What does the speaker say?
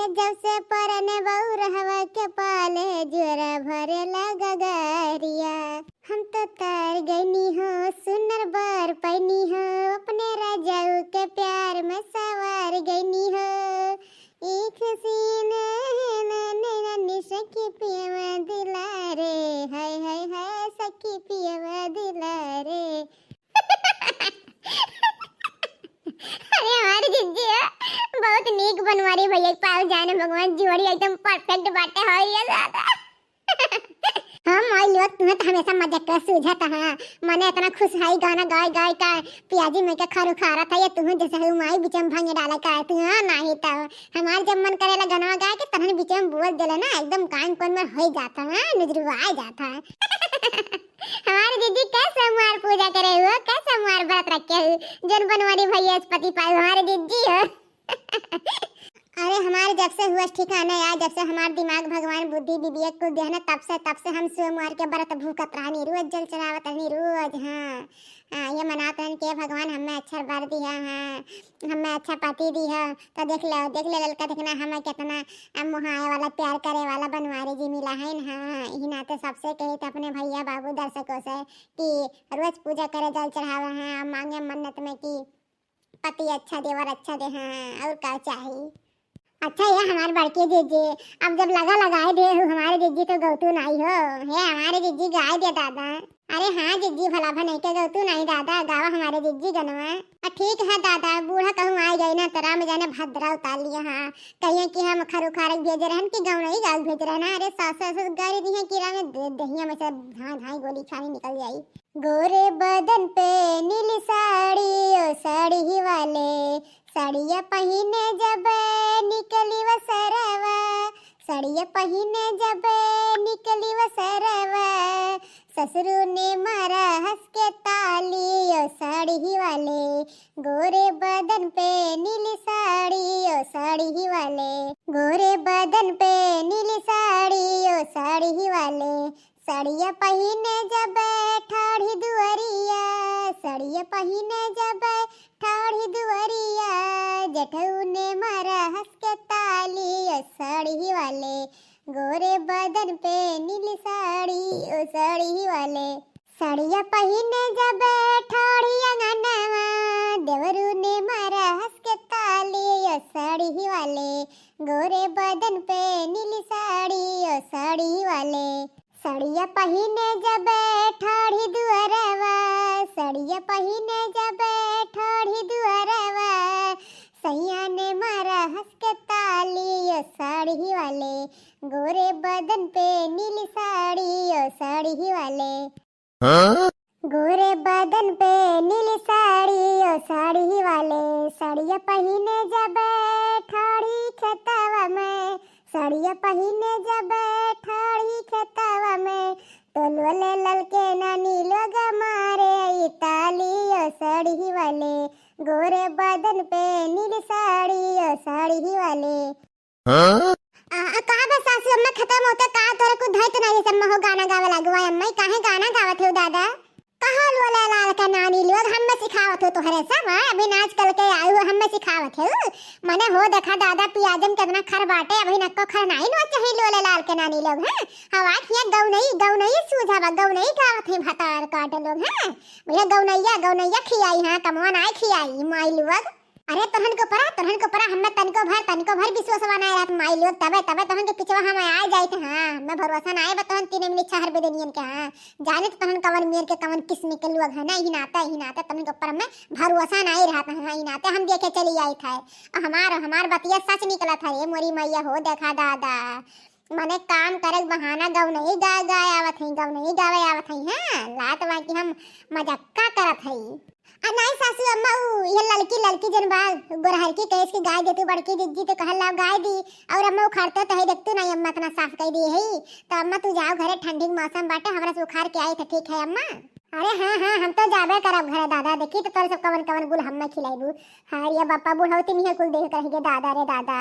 जब से परन बहू रहवा के पाले जुरा भरे लगा गरिया। हम तो तार गईनी हो सुनर बार पैनी हो अपने राजाऊ के प्यार में सवार गईनी हो। एक सीने नन्ही सखी पियवा दिला रे हाय हाय हाय सखी पियवा दिला रे। अरे हमारी जिज्जी बहुत नीक बनवारी भैया पाव जाने भगवान जोड़ी एकदम परफेक्ट बाटे हो ये दादा। हम आई लोग तुम्हें तो हमेशा मजाक कर सूझत हां मने इतना खुश हाई गाना गाय गाय का पियाजी में के खरु खारा था ये तुम्हें जैसे हूं माई बिचम भांगे डाला का तू हां नहीं तो हमार जब मन करेला गाना गाय के तहन बिचम बोल देला ना एकदम कान कोन में हो जाता हां नजरुआ आ जाता। हमारे दीदी कैसे मार पूजा करे हुआ कैसे मार व्रत रखे हुए जन बनवारी भैया पति पाए हमारे दीदी हो। अरे हमारे जब से हुआ ठिकाना यार जब से हमारा दिमाग भगवान बुद्धि विवेक को दिया ना तब से हम सोमवार के व्रत भूखत रहनी रोज जल चढ़ावत रहनी रोज। हाँ ये मनाते हैं कि भगवान हमें अच्छा वर दिया हाँ हमें अच्छा पति दी है तो देख ले लड़का देखना हमें कितना मुहाए वाला प्यार करे वाला बनवारी जी मिला है ना। हाँ ही नाते सबसे कही तो अपने भैया बाबू दर्शकों से कि रोज पूजा करे जल चढ़ावा है मांगे मन्नत में कि पति अच्छा दे और अच्छा दे। हाँ और क्या चाहिए। अच्छा ये हमारे बड़के जीजी अब जब लगाए दे हमारे जीजी तो गौतू नहीं हो है हमारे जीजी गाय दे दादा। अरे हाँ जीजी भला नहीं के गौतू नहीं दादा गावा हमारे जीजी गनवा। ठीक है दादा बूढ़ा कहूँ आ गई ना तरा में जाने भद्रा उतार लिया। हाँ कहिए कि हम खरु खारक भेज रहे हैं कि गाँव नहीं गाँव भेज रहे ना। अरे सास गाड़ी दी है कीड़ा में दहिया में से धाई गोली खानी निकल जाई। गोरे बदन पे नीली साड़ी ओ साड़ी ही वाले साड़िया पहिने जब निकली वो सरवा साड़िया पहिने जब निकली वो सरवा ससुरु ने मारा हंस के ताली ओ साड़ी ही वाले गोरे बदन पे नीली साड़ी ओ साड़ी ही वाले गोरे बदन पे नीली साड़ी ओ साड़ी ही वाले साड़िया पहिने जब ठाड़ी दुआरिया साड़िया पहिने जब ठाड़ी दुआरिया जठऊ ने मारा हंस के ताली साड़ी वाले गोरे बदन पे नीली साड़ी ओ साड़ी वाले साड़िया पहिने जब ठाड़ी अंगनवा देवरू ने मारा हंस के ताली साड़ी वाले गोरे बदन पे नीली साड़ी ओ साड़ी वाले साड़िया पहिने जब ठाड़ी दुआरवा साड़िया पहिने जब ठाड़ी दुआरवा सैया ने मारा हंस के ताली साड़ी वाले गोरे बदन पे नीली साड़ी ओ साड़ी वाले गोरे बदन पे नीली साड़ी ओ साड़ी वाले साड़िया पहिने जब ठाड़ी खेतवा में साड़िया पहिने जब ठाड़ी खेतवा में टोलवले ललके नानी लोग मारे ताली ओ साड़ी वाले गोरे बदन पे नीली साड़ी ओ साड़ी वाले। कहाँ बस सासू अम्मा खत्म होते कहाँ तोरे को धैत नहीं सम्मा हो गाना गावे लगवा अम्मा काहे गाना गावत हो दादा कहाँ लोला लाल का नानी लोग हमें सिखावत हो तोहरे सब अभी नाच कल के आए हो हमें सिखावत हो मने हो देखा दादा पियाजन कितना खर बाटे अभी नक्को खर नहीं नो चाहिए लोला लाल के नानी लोग हैं हवा किया गौ नहीं सूझावा गौ नहीं गावत है भतार काट लोग हैं भैया गौ नैया खियाई हां कमवा नहीं खियाई माई लोग। अरे तहन को परा हमें तनको भर विश्वास बनाए रात माई लोग तबे तहन के पिछवा हम आ जाए थे। हां मैं भरोसा ना आए बतहन 3 मिनट छहर बेदनियन के हां जाने तो तहन कवन मेर के कवन किस्म के लोग है ना ही नाते तहन के ऊपर में भरोसा ना ही रहता है ही नाते हम देखे चली आई था हमार बतिया सच निकला था रे मोरी मैया हो देखा दादा मने काम करे बहाना गौ नहीं गावे आवत है हां लात वा कि हम मजाक करत है। नहीं सासू अम्मा ये लड़की जन बाल गोरहर की कह इसकी गाय देती बड़की दीदी तो कहल लाओ गाय दी और अम्मा उखाड़ते तो है देखतू नहीं अम्मा इतना साफ कह दी है तो अम्मा तू जाओ घरे ठंडी मौसम बाटे हमरा से उखाड़ के आई तो ठीक है अम्मा। अरे हाँ हम तो जाबे करब घरे दादा देखी तो तोर सब कवन गुल हम खिलाइबू। हाँ ये बापा बुढ़ौती नहीं कुल देख कहेंगे दादा रे दादा।